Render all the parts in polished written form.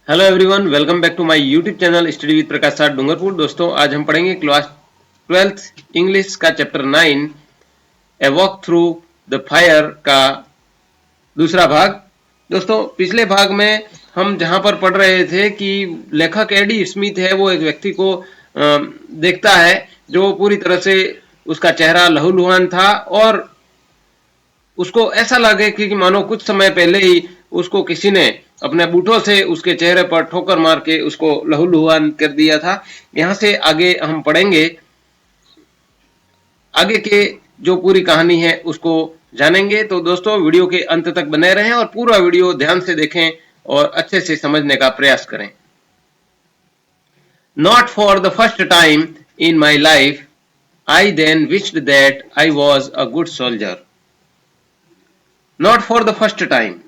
Hello everyone, welcome back to my YouTube channel study with Prakash sir Dungarpur. दोस्तों, आज हम पढ़ेंगे क्लास 12th इंग्लिश का चैप्टर 9 a walk through the fire का दूसरा भाग। दोस्तों, पिछले भाग में हम जहां पर पढ़ रहे थे कि लेखक एडी स्मिथ है, वो एक व्यक्ति को देखता है जो पूरी तरह से उसका चेहरा लहूलुहान था और उसको ऐसा लगे कि मानो कुछ समय पहले ही उसको किसी ने अपने बूटों से उसके चेहरे पर ठोकर मार के उसको लहूलुहान कर दिया था। यहाँ से आगे हम पढ़ेंगे, आगे के जो पूरी कहानी है उसको जानेंगे। तो दोस्तों, वीडियो के अंत तक बने रहें और पूरा वीडियो ध्यान से देखें और अच्छे से समझने का प्रयास करें। Not for the first time in my life, I then wished that I was a good soldier. Not for the first time.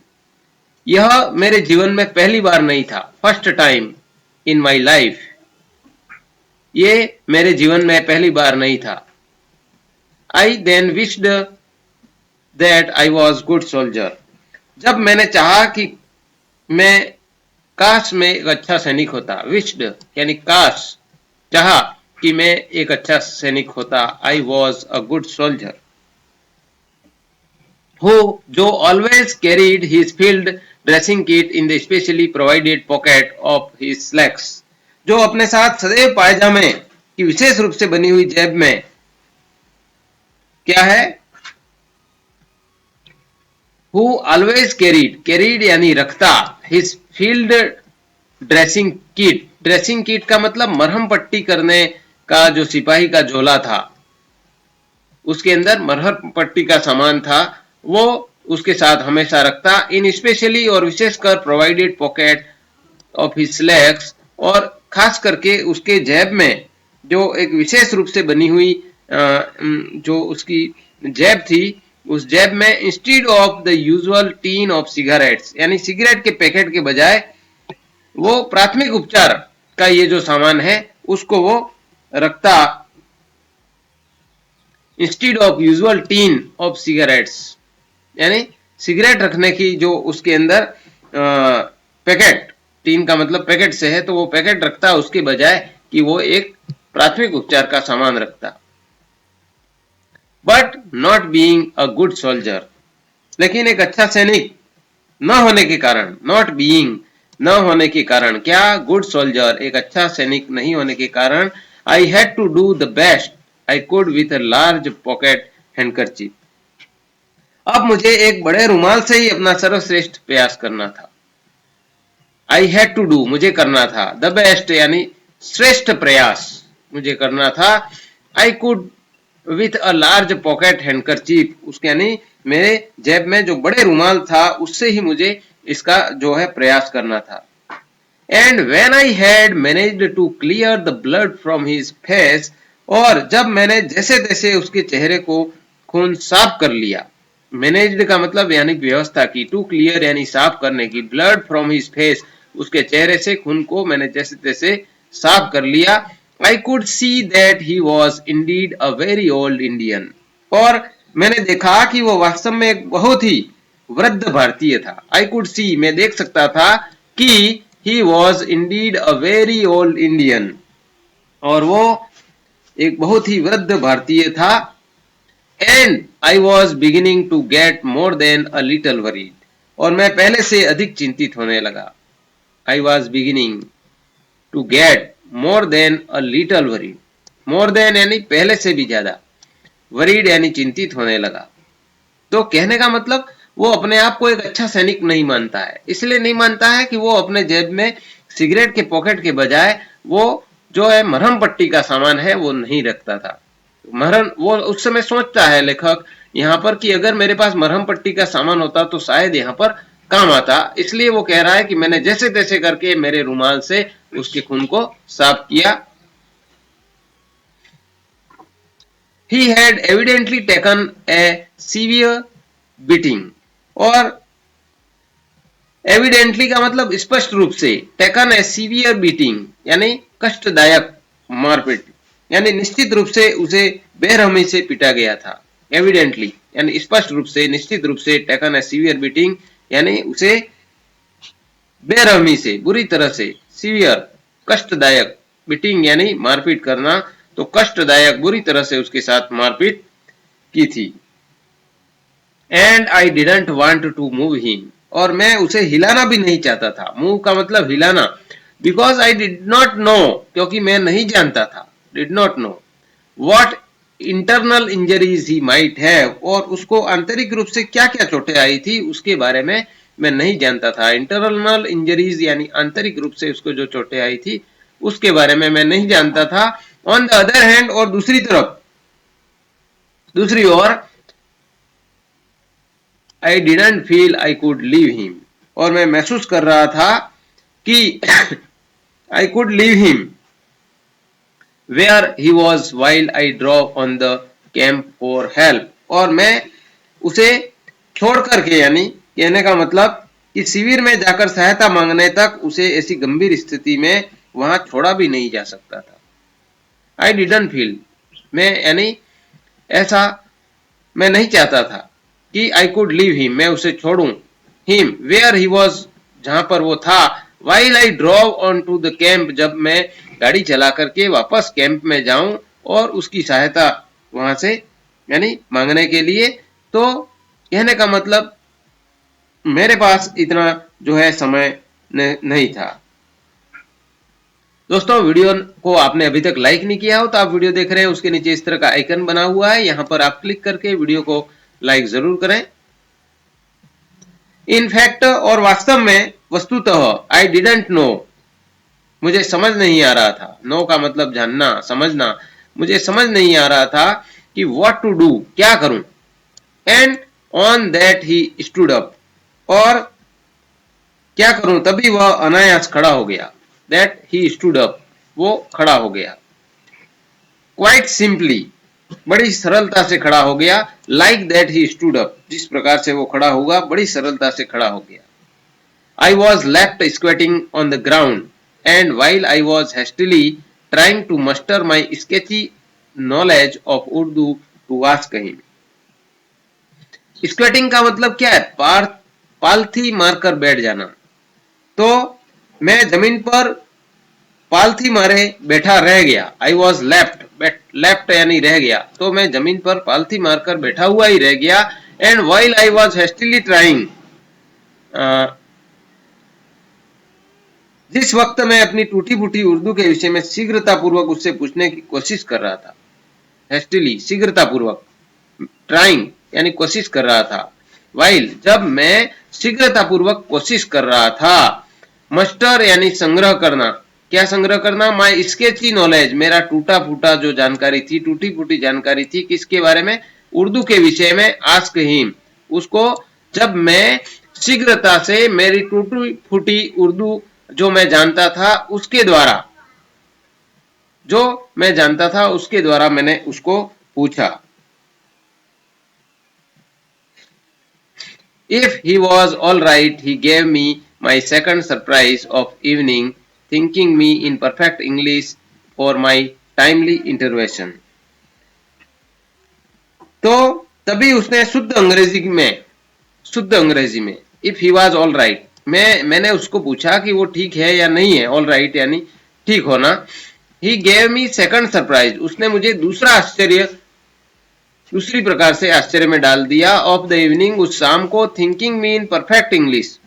यह मेरे जीवन में पहली बार नहीं था। First time in my life, ये मेरे जीवन में पहली बार नहीं था। I then wished that I was good soldier, जब मैंने चाहा कि मैं काश में एक अच्छा सैनिक होता। विश्ड यानी काश, चाहा कि मैं एक अच्छा सैनिक होता। I was a good soldier who जो always carried his field dressing kit in the specially provided pocket of his slacks, जो अपने साथ सदैव पायजामे की विशेष रूप से बनी हुई जेब में क्या है, who always carried यानी रखता, his field dressing kit का मतलब मरहम पट्टी करने का जो सिपाही का झोला था, उसके अंदर मरहम पट्टी का सामान था, वो उसके साथ हमेशा रखता। इन स्पेशली और विशेषकर provided pocket of his slacks, और खास करके उसके जेब में जो एक विशेष रूप से बनी हुई जो उसकी जेब थी, उस जेब में instead of the usual tin of cigarettes, यानी सिगरेट के पैकेट के बजाय वो प्राथमिक उपचार का ये जो सामान है उसको वो रखता। Instead of usual tin of cigarettes, यानी सिगरेट रखने की जो उसके अंदर पैकेट, टीन का मतलब पैकेट से है, तो वो पैकेट रखता उसके बजाय कि वो एक प्राथमिक उपचार का सामान रखता। But not being a good soldier, लेकिन एक अच्छा सैनिक न होने के कारण, नॉट बीइंग न होने के कारण, क्या, गुड सोल्जर एक अच्छा सैनिक नहीं होने के कारण, I had to do the best I could with a large pocket handkerchief, अब मुझे एक बड़े रुमाल से ही अपना सर्वश्रेष्ठ प्रयास करना था। आई हैड टू डू, मुझे करना था, द बेस्ट यानी श्रेष्ठ प्रयास मुझे करना था। आई could with a large pocket handkerchief, उसके यानी मेरे जेब में जो बड़े रुमाल था उससे ही मुझे इसका जो है प्रयास करना था। And when I had managed to clear the blood from his face, और जब मैंने जैसे तैसे उसके चेहरे को खून साफ कर लिया। मैनेज्ड का मतलब यानी व्यवस्था की, टू क्लियर यानी साफ करने की, ब्लड फ्रॉम हिज फेस उसके चेहरे से खून को मैंने जैसे तैसे साफ कर लिया। I could see that he was indeed a very old Indian, और मैंने देखा कि वो वास्तव में एक बहुत ही वृद्ध भारतीय था। आई कुड सी, मैं देख सकता था कि he was indeed a very old Indian, और वो एक बहुत ही वृद्ध भारतीय था। And I was beginning to get more than a little worried, और मैं पहले से अधिक चिंतित होने लगा। I was beginning to get more than a little worried, more than यानी पहले से भी ज्यादा, वरीड यानी चिंतित होने लगा। तो कहने का मतलब वो अपने आप को एक अच्छा सैनिक नहीं मानता है, इसलिए नहीं मानता है कि वो अपने जेब में सिगरेट के पॉकेट के बजाय वो जो है मरहम पट्टी का सामान है वो नहीं रखता था। मरहम, वो उस समय सोचता है लेखक यहाँ पर कि अगर मेरे पास मरहम पट्टी का सामान होता तो शायद यहाँ पर काम आता, इसलिए वो कह रहा है कि मैंने जैसे तैसे करके मेरे रुमाल से उसके खून को साफ किया। He had evidently taken a severe beating, और एविडेंटली का मतलब स्पष्ट रूप से, टेकन ए सीवियर बीटिंग यानी कष्टदायक मारपीट, यानी निश्चित रूप से उसे बेरहमी से पीटा गया था। एविडेंटली यानी स्पष्ट रूप से, निश्चित रूप से, टेकन ए सीवियर बीटिंग यानी उसे बेरहमी से, बुरी तरह से, सीवियर कष्टदायक, बीटिंग यानी मारपीट करना, तो कष्टदायक बुरी तरह से उसके साथ मारपीट की थी। And I didn't want to move him, और मैं उसे हिलाना भी नहीं चाहता था। मूव का मतलब हिलाना। Because I did not know, क्योंकि मैं नहीं जानता था, did not know what internal injuries he might have, और उसको आंतरिक रूप से क्या क्या चोटें आई थी उसके बारे में मैं नहीं जानता था। इंटरनल इंजरीज यानी आंतरिक रूप से उसको जो चोटें आई थी उसके बारे में मैं नहीं जानता था। ऑन द अदर हैंड, और दूसरी तरफ, दूसरी ओर, I didn't feel I could leave him, और मैं महसूस कर रहा था कि I could leave him where he was while I drop on the camp for help, और मैं उसे छोड़ करके, यानी कहने का मतलब कि शिविर में जाकर सहायता मांगने तक उसे ऐसी गंभीर स्थिति में वहां छोड़ा भी नहीं जा सकता था। आई डिडंट फील, मैं यानी ऐसा मैं नहीं चाहता था कि आई कुड लीव हिम, मैं उसे छोड़ूं, हिम वेयर ही वॉज, जहां पर वो था, while I drove on to the camp, जब मैं गाड़ी चला करके वापस कैंप में जाऊं और उसकी सहायता वहां से यानी मांगने के लिए। तो कहने का मतलब मेरे पास इतना जो है समय नहीं था। दोस्तों, वीडियो को आपने अभी तक लाइक नहीं किया हो तो आप वीडियो देख रहे हैं, उसके नीचे इस तरह का आइकन बना हुआ है, यहां पर आप क्लिक करके वीडियो को लाइक जरूर करें। इनफैक्ट, और वास्तव में, वस्तुतः, आई डिडंट नो, मुझे समझ नहीं आ रहा था। नो का मतलब जानना, समझना। मुझे समझ नहीं आ रहा था कि व्हाट टू डू, क्या करूं। And on that he stood up, और क्या करूं, तभी वह अनायास खड़ा हो गया। दैट ही स्टूड अप, वो खड़ा हो गया। क्वाइट सिंपली, बड़ी सरलता से खड़ा हो गया। Like that he stood up, जिस प्रकार से वो खड़ा होगा, बड़ी सरलता से खड़ा हो गया। I was left squatting on the ground, and while I was hastily trying to muster my sketchy knowledge of Urdu to ask him. Squatting का मतलब क्या है? पालथी मारकर बैठ जाना। तो मैं जमीन पर पालथी मारे बैठा रह गया। आई वॉज लेफ्ट यानी रह गया, तो मैं जमीन पर पालथी मारकर बैठा हुआ ही रह गया। And while I was hastily trying, जिस वक्त मैं अपनी टूटी फूटी उर्दू के विषय में शीघ्रता पूर्वक उससे पूछने की कोशिश कर रहा था। हेस्टिली, शीघ्रता पूर्वक, ट्राइंग यानी कोशिश कर रहा था। वाइल, जब मैं शीघ्रता पूर्वक कोशिश कर रहा था। मस्टर यानी संग्रह करना। क्या संग्रह करना? माई स्केची नॉलेज, मेरा टूटा फूटा जो जानकारी थी, टूटी फूटी जानकारी थी, किसके बारे में? उर्दू के विषय में। आस्क हिम, उसको, जब मैं शीघ्रता से मेरी टूटी फूटी उर्दू जो मैं जानता था उसके द्वारा, जो मैं जानता था उसके द्वारा मैंने उसको पूछा। If he was all right, he gave me my second surprise of evening, thanking me in perfect English for my timely intervention. तो तभी उसने शुद्ध अंग्रेजी में if he was all right, मैंने उसको पूछा कि वो ठीक है या नहीं है। all right यानी ठीक होना। He gave me second surprise, उसने मुझे दूसरी प्रकार से आश्चर्य में डाल दिया। ऑफ द इवनिंग, उस शाम को। Thinking me in perfect English,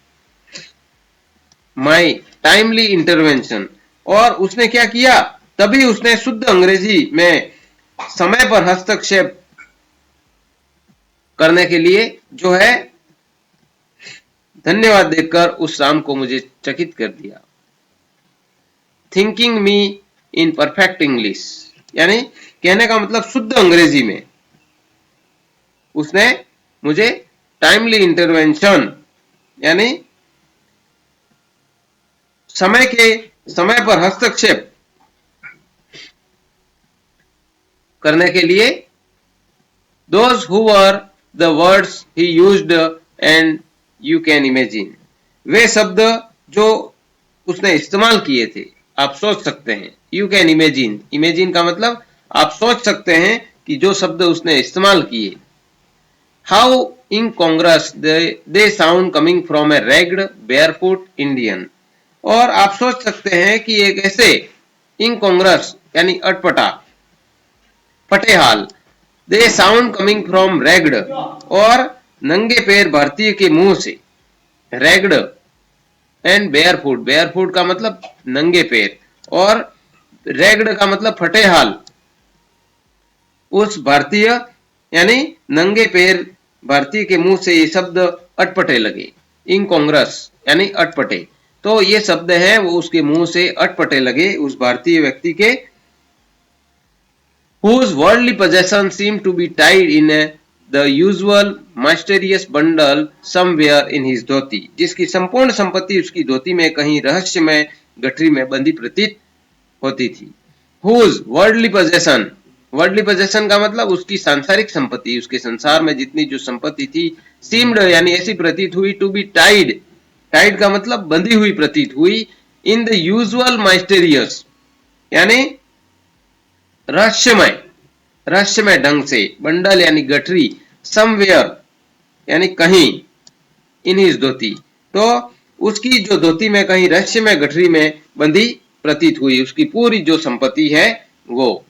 my timely intervention, और उसने क्या किया? तभी उसने शुद्ध अंग्रेजी में समय पर हस्तक्षेप करने के लिए जो है धन्यवाद देकर उस शाम को मुझे चकित कर दिया। Thinking me in perfect English यानी कहने का मतलब शुद्ध अंग्रेजी में उसने मुझे टाइमली इंटरवेंशन यानी समय पर हस्तक्षेप करने के लिए, those who were the words he used and you can imagine, वे शब्द जो उसने इस्तेमाल किए थे आप सोच सकते हैं। you can imagine, imagine का मतलब आप सोच सकते हैं कि जो शब्द उसने इस्तेमाल किए। how incongruous they sound coming from a ragged barefoot Indian, और आप सोच सकते हैं कि एक ऐसे इनकॉन्ग्रस यानी अटपटा, पटेहाल, दे साउंड कमिंग फ्रॉम रैग्ड, और नंगे पैर भारतीय के मुंह से, रैग्ड एंड बेयरफुट, बेयरफुट का मतलब नंगे पैर और रैग्ड का मतलब फटेहाल, उस भारतीय यानी नंगे पैर भारतीय के मुंह से ये शब्द अटपटे लगे। इनकॉन्ग्रस यानी अटपटे, तो ये शब्द है वो उसके मुंह से अटपटे लगे उस भारतीय व्यक्ति के। whose worldly possessions seem to be tied in the usual mysterious bundle somewhere in his धोती, जिसकी संपूर्ण संपत्ति उसकी धोती में कहीं रहस्यमय गठरी में बंधी प्रतीत होती थी। whose worldly possession, worldly possession का मतलब उसकी सांसारिक संपत्ति, उसके संसार में जितनी जो संपत्ति थी, seemed यानी ऐसी प्रतीत हुई, to be tied, tied का मतलब बंधी हुई प्रतीत हुई, in the usual mysterious यानी रहस्यमय, रहस्यमय ढंग से, बंडल यानी गठरी, समवेयर यानी कहीं, इन हिज धोती, तो उसकी जो धोती में कहीं रहस्यमय गठरी में बंधी प्रतीत हुई, उसकी पूरी जो संपत्ति है वो।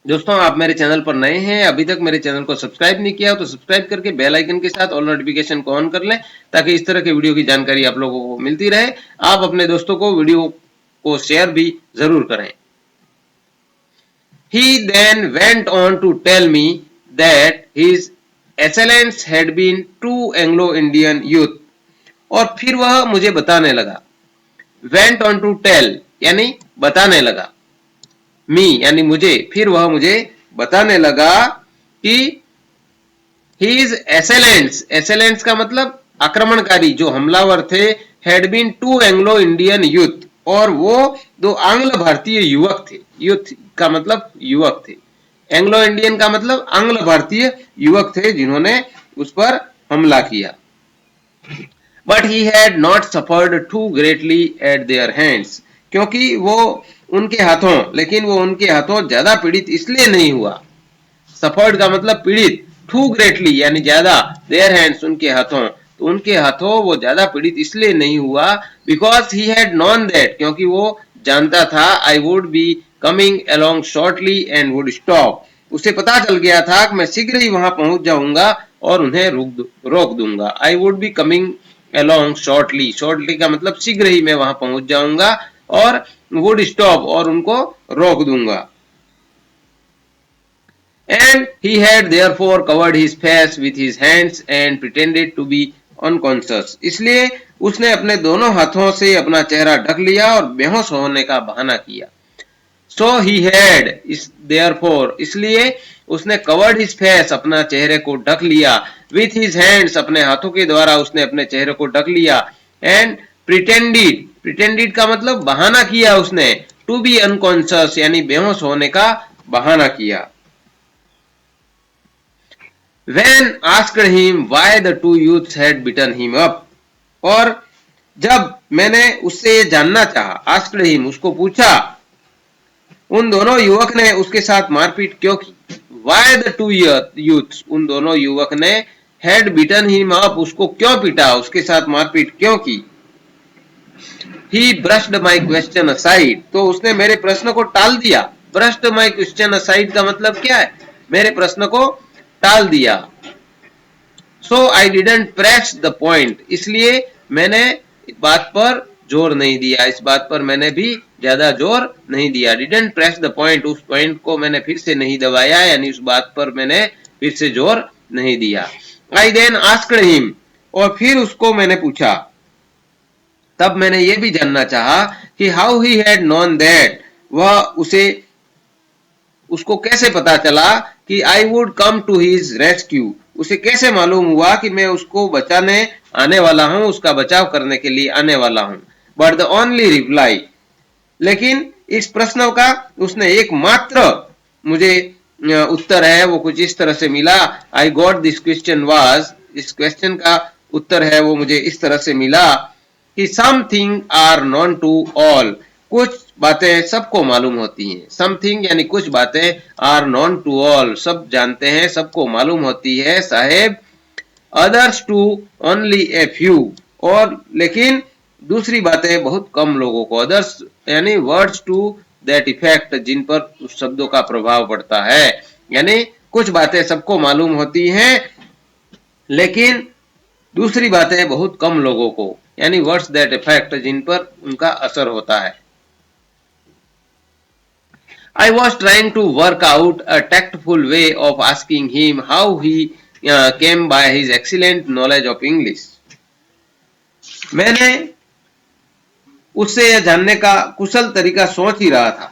दोस्तों, आप मेरे चैनल पर नए हैं, अभी तक मेरे चैनल को सब्सक्राइब नहीं किया हो तो सब्सक्राइब करके बेल आइकन के साथ ऑल नोटिफिकेशन को ऑन कर लें, ताकि इस तरह के वीडियो की जानकारी आप लोगों को मिलती रहे। आप अपने दोस्तों को वीडियो को शेयर भी जरूर करें। He then went on to tell me that his excellence had been two Anglo-Indian youth, और फिर वह मुझे बताने लगा, went on to tell यानी बताने लगा, me यानी मुझे, फिर वह मुझे बताने लगा कि his excellence, excellence का मतलब आक्रमणकारी, जो हमलावर थे, had been two Anglo-Indian youth, और वो दो आंग्ल भारतीय युवक थे। यूथ का मतलब युवक थे, एंग्लो इंडियन का मतलब आंग्ल भारतीय युवक थे जिन्होंने उस पर हमला किया। But he had not suffered too greatly at their hands, क्योंकि वो उनके हाथों, लेकिन वो उनके हाथों ज्यादा पीड़ित इसलिए नहीं हुआ। सफर्ड का मतलब पीड़ित, टू ग्रेटली यानी ज्यादा, देयर हैंड्स उनके हाथों, तो उनके हाथों वो ज्यादा पीड़ित इसलिए नहीं हुआ, because he had known that, क्योंकि वो जानता था, I would be coming along shortly and would stop, उसे पता चल गया था कि मैं शीघ्र ही वहां पहुंच जाऊंगा और उन्हें रोक दूंगा। I would be coming along shortly, shortly का मतलब शीघ्र ही मैं वहां पहुंच जाऊंगा, और वुड स्टॉप और उनको रोक दूंगा। And he had therefore covered his face with his hands and pretended to be unconscious, इसलिए उसने अपने दोनों हाथों से अपना चेहरा ढक लिया और बेहोश होने का बहाना किया। So he had, therefore इसलिए उसने covered his face अपना चेहरे को ढक लिया, with his hands अपने हाथों के द्वारा उसने अपने चेहरे को ढक लिया, and pretended, pretended का मतलब बहाना किया उसने, to be unconscious यानी बेहोश होने का बहाना किया। When asked him why the two youths had beaten him up, और जब मैंने उससे ये जानना चाहा, asked him उसको पूछा, उन दोनों युवक ने उसके साथ मारपीट क्यों की, why the two youths उन दोनों युवक ने had beaten him up उसको क्यों पीटा, उसके साथ मारपीट क्यों की। He brushed my question aside, तो उसने मेरे प्रश्न को टाल दिया। brushed my question aside का मतलब क्या है, मेरे प्रश्न को टाल दिया। So I didn't press the point, इसलिए मैंने बात पर जोर नहीं दिया, इस बात पर मैंने भी ज्यादा जोर नहीं दिया। didn't press the point, उस पॉइंट को मैंने फिर से नहीं दबाया, यानी उस बात पर मैंने फिर से जोर नहीं दिया। I then asked him, और फिर उसको मैंने पूछा, तब मैंने ये भी जानना चाहा कि how he had known that, वह उसको कैसे पता चला कि I would come to his rescue, उसे कैसे मालूम हुआ कि मैं उसको बचाने आने वाला हूं, उसका बचाव करने के लिए आने वाला हूं। But the only reply, लेकिन इस प्रश्न का उसने एकमात्र मुझे उत्तर है वो कुछ इस तरह से मिला, I got this question was, इस क्वेश्चन का उत्तर है वो मुझे इस तरह से मिला कि something are known to all, कुछ बातें सबको मालूम होती हैं। समथिंग यानी कुछ बातें, आर नॉन टू ऑल सब जानते हैं, सबको मालूम होती है साहेब, others to only a few, और लेकिन दूसरी बातें बहुत कम लोगों को, अदर्स यानी वर्ड्स टू दैट इफेक्ट, जिन पर उस शब्दों का प्रभाव पड़ता है। यानी कुछ बातें सबको मालूम होती हैं, लेकिन दूसरी बातें बहुत कम लोगों को, यानी वर्ड्स दैट इफेक्ट, जिन पर उनका असर होता है। I was trying to work out a tactful way of asking him how he came by his excellent knowledge of English. मैंने उससे यह जानने का कुशल तरीका सोच ही रहा था।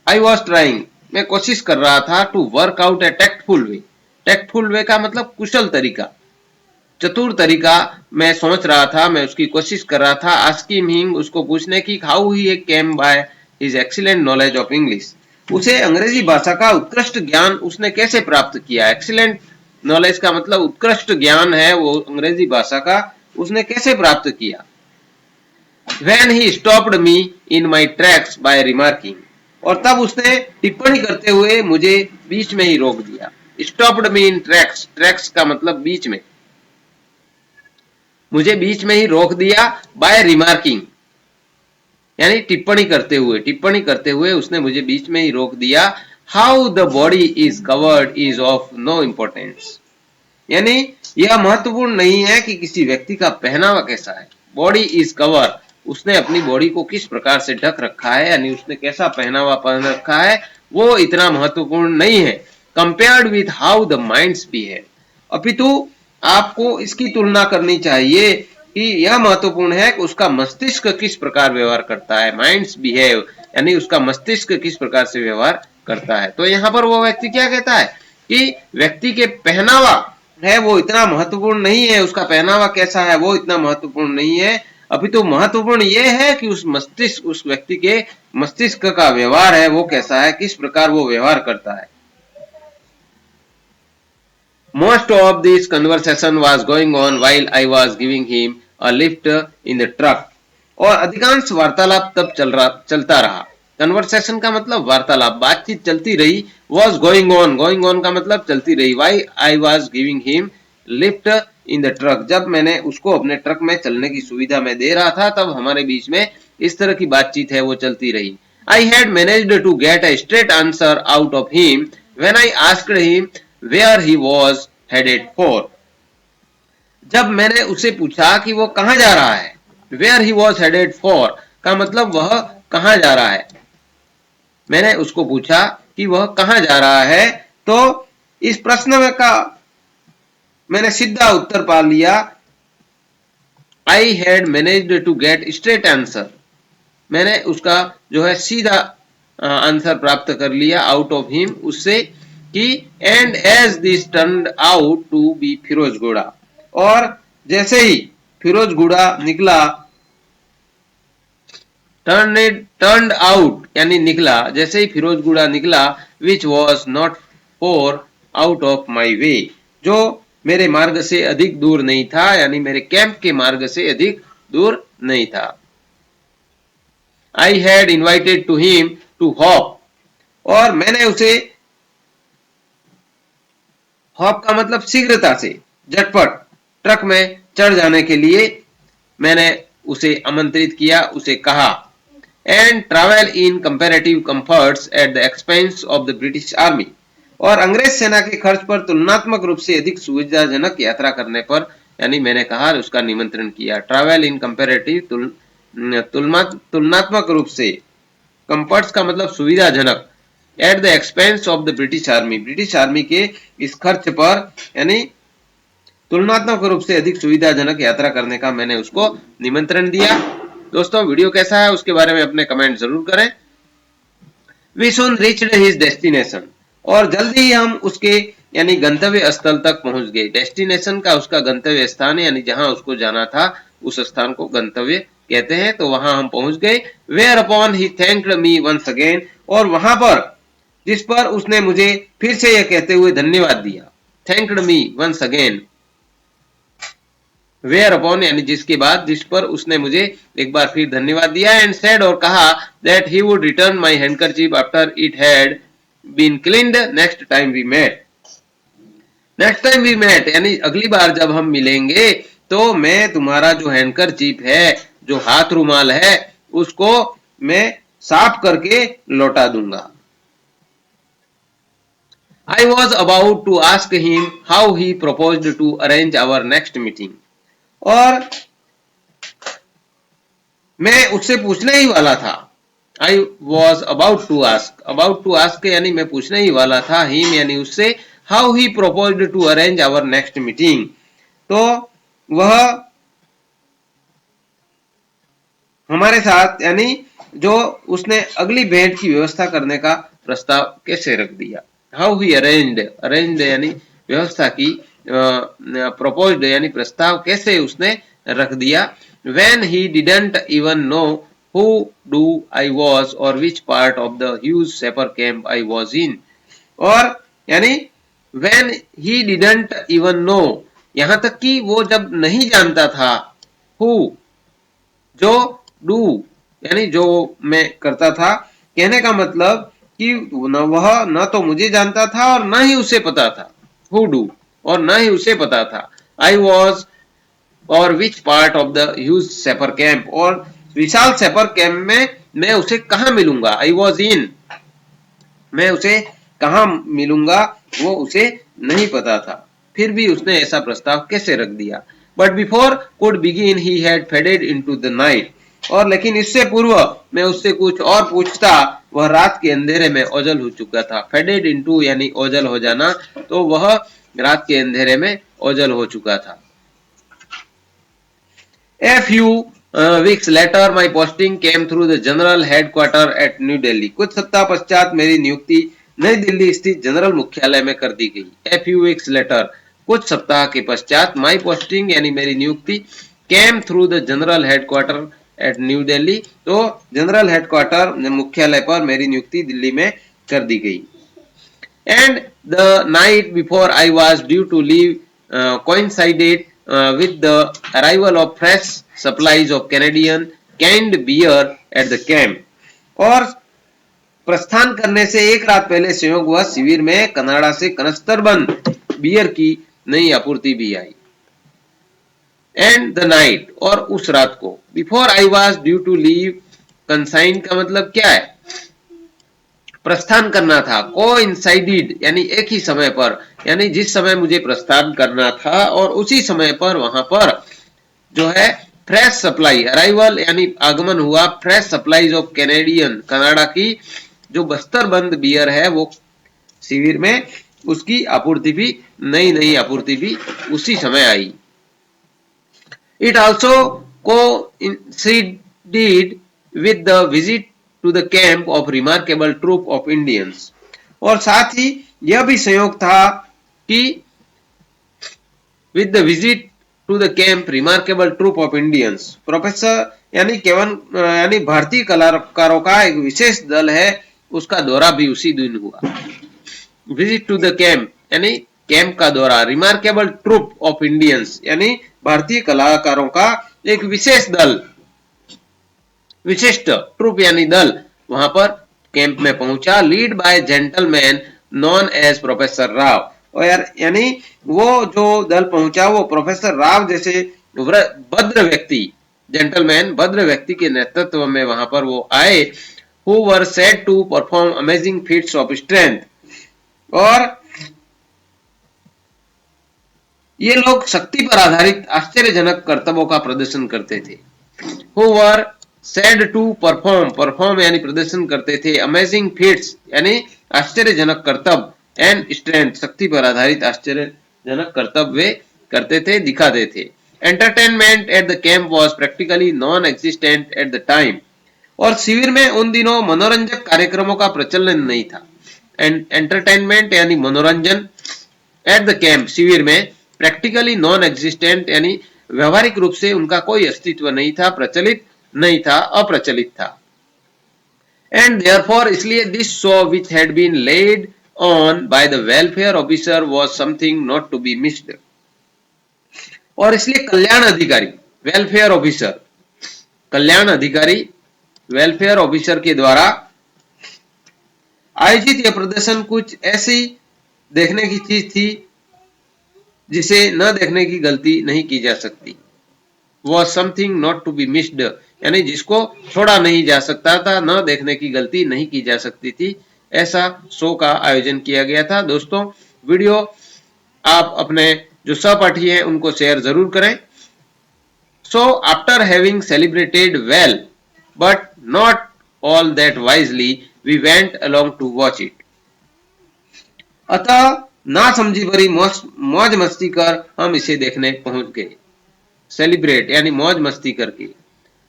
I was trying, मैं कोशिश कर रहा था, to work out a tactful way. tactful way का मतलब कुशल तरीका, चतुर तरीका मैं सोच रहा था, मैं उसकी कोशिश कर रहा था। आस्किंग हिम, उसको पूछने की, how he came by his excellent knowledge of English, उसे अंग्रेजी भाषा का उत्कृष्ट ज्ञान उसने कैसे प्राप्त किया। एक्सीलेंट नॉलेज का मतलब उत्कृष्ट ज्ञान है, वो अंग्रेजी भाषा का उसने कैसे प्राप्त किया। When he stopped me in my tracks by remarking, और तब उसने टिप्पणी करते हुए मुझे बीच में ही रोक दिया। Stopped me in tracks, tracks का मतलब बीच में, मुझे बीच में ही रोक दिया। बाय रिमार्किंग यानी टिप्पणी करते हुए उसने मुझे बीच में ही रोक दिया। How the body is covered is of no importance, यानी यह महत्वपूर्ण नहीं है कि किसी व्यक्ति का पहनावा कैसा है। बॉडी इज कवर, उसने अपनी बॉडी को किस प्रकार से ढक रखा है, यानी उसने कैसा पहनावा पहन रखा है, वो इतना महत्वपूर्ण नहीं है। Compared with how the minds behave, अपितु आपको इसकी तुलना करनी चाहिए कि यह महत्वपूर्ण है कि उसका मस्तिष्क किस प्रकार व्यवहार करता है। माइंड्स बिहेव यानी उसका मस्तिष्क किस प्रकार से व्यवहार करता है। तो यहाँ पर वो व्यक्ति क्या कहता है कि व्यक्ति के पहनावा है वो इतना महत्वपूर्ण नहीं है, उसका पहनावा कैसा है वो इतना महत्वपूर्ण नहीं है, अभी तो महत्वपूर्ण ये है कि उस व्यक्ति के मस्तिष्क का व्यवहार है वो कैसा है, किस प्रकार वो व्यवहार करता है। Most of this conversation was going on while I was giving him a lift in the truck. और अधिकांश वार्तालाप तब चलता रहा। कन्वर्सेशन का मतलब वार्तालाप, बातचीत चलती रही। was going on का मतलब चलती रही। While I was giving him lift in the truck, जब मैंने उसको अपने ट्रक में चलने की सुविधा में दे रहा था, तब हमारे बीच में इस तरह की बातचीत है वो चलती रही। I had managed to get a straight answer out of him when I asked him where he was headed for. जब मैंने उसे पूछा कि वो कहां जा रहा है, where he was headed for का मतलब वह कहां जा रहा है। मैंने उसको पूछा कि वह कहां जा रहा है, तो इस प्रश्न में का मैंने सीधा उत्तर पा लिया। I had managed to get straight answer, मैंने उसका जो है सीधा आंसर प्राप्त कर लिया आउट ऑफ हिम, उससे कि and as this turned out to be Firozguda, और जैसे ही फिरोजगुड़ा निकला, टर्न्ड आउट यानी निकला, जैसे ही फिरोजगुड़ा निकला, which was not far out of my way, जो मेरे मार्ग से अधिक दूर नहीं था, यानी मेरे कैंप के मार्ग से अधिक दूर नहीं था। I had invited to him to hop, और मैंने उसे, हॉप का मतलब शीघ्रता से, झटपट ट्रक में चढ़ जाने के लिए मैंने उसे आमंत्रित किया, उसे कहा। And travel in comparative comforts at the expense of the British army, और अंग्रेज सेना के खर्च पर तुलनात्मक रूप से अधिक सुविधाजनक यात्रा करने पर, यानी मैंने कहा उसका निमंत्रण किया। ट्रैवल इन कंपैरेटिव तुलनात्मक रूप से, कंफर्ट्स का मतलब सुविधाजनक, at the expense of the British army, British army के इस खर्च पर, यानी तुलनात्मक रूप से अधिक सुविधाजनक यात्रा करने का मैंने उसको निमंत्रण दिया। दोस्तों वीडियो कैसा है उसके बारे में अपने कमेंट जरूर करें। We soon reached his destination, और जल्दी ही हम उसके यानी गंतव्य स्थल तक पहुंच गए। डेस्टिनेशन का उसका गंतव्य स्थान, यानी जहां उसको जाना था उस स्थान को गंतव्य कहते हैं, तो वहां हम पहुंच गए। Whereupon he thanked me once again, और वहां पर जिस पर उसने मुझे फिर से यह कहते हुए धन्यवाद दिया। Thanked me once again, whereupon यानी जिसके बाद, जिस पर उसने मुझे एक बार फिर धन्यवाद दिया। एंड सेड, और कहा, that he would return my handkerchief after it had been cleaned next time we met. Next time we met यानी अगली बार जब हम मिलेंगे तो मैं तुम्हारा जो हैंडकरचीफ है, जो हाथ रुमाल है उसको मैं साफ करके लौटा दूंगा। I was about to ask him how he proposed to arrange our next meeting. और मैं उससे पूछने ही वाला था। I was about to ask यानी मैं पूछने ही वाला था him यानी उससे how he proposed to arrange our next meeting। तो वह हमारे साथ यानी जो उसने अगली भेंट की व्यवस्था करने का प्रस्ताव कैसे रख दिया। हाउ ही अरेंज्ड यानी व्यवस्था की, प्रपोज्ड यानी प्रस्ताव कैसे उसने रख दिया। When he didn't even know who do I was और which part of the huge sapper camp I was in. और यानी when he didn't even know, यहां तक कि वो जब नहीं जानता था, हु जो, डू यानी जो मैं करता था, कहने का मतलब कि वह न तो मुझे जानता था और न ही उसे पता था, हु डू और न ही उसे पता था। आई वॉज और which part of the huge sapper camp, और विशाल सेपर कैंप में मैं उसे कहां मिलूंगा। आई वॉज इन, मैं उसे कहां मिलूंगा वो उसे नहीं पता था। फिर भी उसने ऐसा प्रस्ताव कैसे रख दिया। But before could begin he had faded into the night, और लेकिन इससे पूर्व मैं उससे कुछ और पूछता, वह रात के अंधेरे में ओझल हो चुका था। फेडेड इनटू यानी ओझल हो जाना, तो वह रात के अंधेरे में ओझल हो चुका था। A few weeks later my posting came through the general headquarter at New Delhi। कुछ सप्ताह पश्चात मेरी नियुक्ति नई दिल्ली स्थित जनरल मुख्यालय में कर दी गई। A few weeks later, कुछ सप्ताह के पश्चात, my posting यानी मेरी नियुक्ति came through the general headquarter at New Delhi, तो जनरल हेडक्वार्टर मुख्यालय पर मेरी नियुक्ति दिल्ली में कर दी गई। And the night before I was due to leave coincided with the arrival of fresh supplies of Canadian canned beer at the camp। और प्रस्थान करने से एक रात पहले संयोग हुआ शिविर में कनाडा से कनस्तरबंद बियर की नई आपूर्ति भी आई। एंड द नाइट, और उस रात को, before I was due to leave, consign का मतलब क्या है, प्रस्थान करना था। कोइंसाइडेड यानी एक ही समय पर, यानी जिस समय मुझे प्रस्थान करना था और उसी समय पर वहां पर जो है फ्रेश सप्लाई, अराइवल यानी आगमन हुआ, fresh supplies of Canadian, Canada की जो बस्तरबंद बियर है वो शिविर में, उसकी आपूर्ति भी, नई आपूर्ति भी उसी समय आई। It also coincided with the visit to the camp of remarkable troop of Indians। और साथ ही यह भी संयोग था कि with the visit to the camp remarkable troop of Indians, professor यानी केवन यानी भारतीय कलाकारों का एक विशेष दल है, उसका दौरा भी उसी दिन हुआ। विजिट टू द कैंप यानी कैंप का दौरा, रिमार्केबल ट्रूप ऑफ इंडियंस यानी भारतीय कलाकारों का एक विशेष दल, विशिष्ट ट्रूप यानी दल वहां पर कैंप में पहुंचा। Lead by gentleman known as professor Rao, और यानी वो जो दल पहुंचा वो प्रोफेसर राव जैसे भद्र व्यक्ति, जेंटलमैन भद्र व्यक्ति के नेतृत्व में वहां पर वो आए। Who were said to perform amazing feats of strength, और ये लोग शक्ति पर आधारित आश्चर्यजनक कर्तव्यों का प्रदर्शन करते थे। Who were said to perform यानी प्रदर्शन करते थे, अमेजिंग फीट्स यानी आश्चर्यजनक कर्तव्य, एंड स्ट्रेंथ शक्ति पर आधारित आश्चर्यजनक कर्तव्य करते थे, दिखाते थे। Entertainment at the camp was practically non existent at the time, और शिविर में उन दिनों मनोरंजक कार्यक्रमों का प्रचलन नहीं था। एंटरटेनमेंट यानी मनोरंजन, एट द कैंप शिविर में, प्रैक्टिकली नॉन एग्जिस्टेंट यानी व्यवहारिक रूप से उनका कोई अस्तित्व नहीं था, प्रचलित नहीं था, अप्रचलित था। एंड देयरफॉर इसलिए this show which had been laid on by the welfare officer was something not to be missed, और इसलिए कल्याण अधिकारी, वेलफेयर ऑफिसर, कल्याण अधिकारी वेलफेयर ऑफिसर के द्वारा आयोजित यह प्रदर्शन कुछ ऐसी देखने की चीज थी जिसे न देखने की गलती नहीं की जा सकती। was something not to be missed, यानी जिसको छोड़ा नहीं जा सकता था, न देखने की गलती नहीं की जा सकती थी, ऐसा शो का आयोजन किया गया था। दोस्तों वीडियो आप अपने जो सहपाठी हैं उनको शेयर जरूर करें। So after having celebrated well but not all that wisely, we went along to watch it. अतः ना समझी भरी मौज मस्ती कर हम इसे देखने पहुंच गए। सेलिब्रेट यानी मौज मस्ती करके,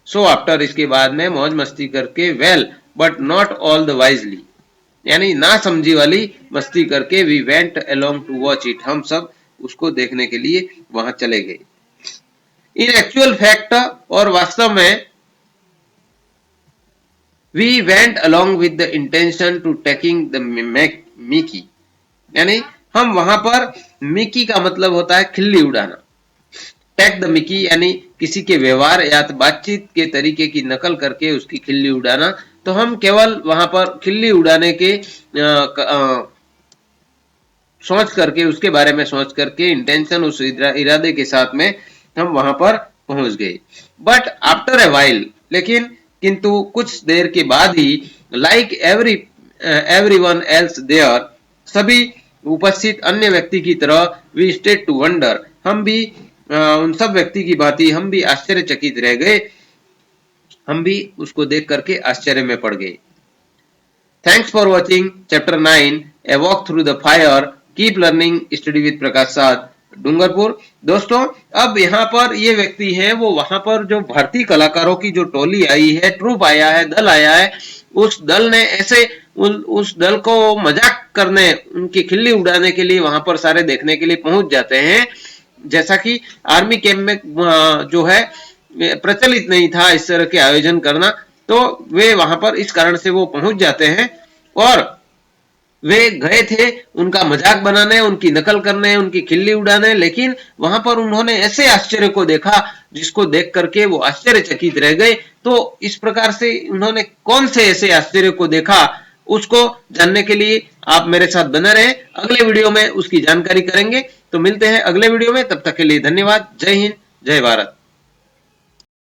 सो आफ्टर इसके बाद में मौज मस्ती करके, well but not all the wisely यानी ना समझी वाली मस्ती करके, we went along to watch it हम सब उसको देखने के लिए वहां चले गए। इन एक्चुअल फैक्ट और वास्तव में, we went along with the intention to taking the mickey यानी हम वहां पर, मिकी का मतलब होता है खिल्ली उड़ाना, टेक द मिकी यानी किसी के व्यवहार या बातचीत के तरीके की नकल करके उसकी खिल्ली उड़ाना। तो हम केवल वहां पर खिल्ली उड़ाने के सोच करके, उसके बारे में सोच करके, इंटेंशन उस इरादे के साथ में हम वहां पर पहुंच गए। बट आफ्टर ए वाइल लेकिन किंतु कुछ देर के बाद ही, लाइक एवरीवन एल्स देयर सभी उपस्थित अन्य व्यक्ति की तरह, वी स्टेड टू वंडर हम भी उन सब व्यक्ति की भांति हम भी आश्चर्यचकित रह गए, हम भी उसको देख करके आश्चर्य में पड़ गए। Thanks for watching chapter 9 a walk through the fire, keep learning, study with Prakash Sadh, Dungarpur. दोस्तों अब यहाँ पर ये व्यक्ति हैं, वो वहां पर जो भारतीय कलाकारों की जो टोली आई है, ट्रूप आया है, दल आया है, उस दल ने ऐसे उस दल को मजाक करने, उनकी खिल्ली उड़ाने के लिए वहां पर सारे देखने के लिए पहुंच जाते हैं। जैसा कि आर्मी कैंप में जो है प्रचलित नहीं था इस तरह के आयोजन करना, तो वे वहां पर इस कारण से वो पहुंच जाते हैं और वे गए थे उनका मजाक बनाने, उनकी नकल करने, उनकी खिल्ली उड़ाने, लेकिन वहां पर उन्होंने ऐसे आश्चर्य को देखा जिसको देख करके वो आश्चर्यचकित रह गए। तो इस प्रकार से उन्होंने कौन से ऐसे आश्चर्य को देखा, उसको जानने के लिए आप मेरे साथ बने रहे। अगले वीडियो में उसकी जानकारी करेंगे। तो मिलते हैं अगले वीडियो में, तब तक के लिए धन्यवाद। जय हिंद, जय भारत।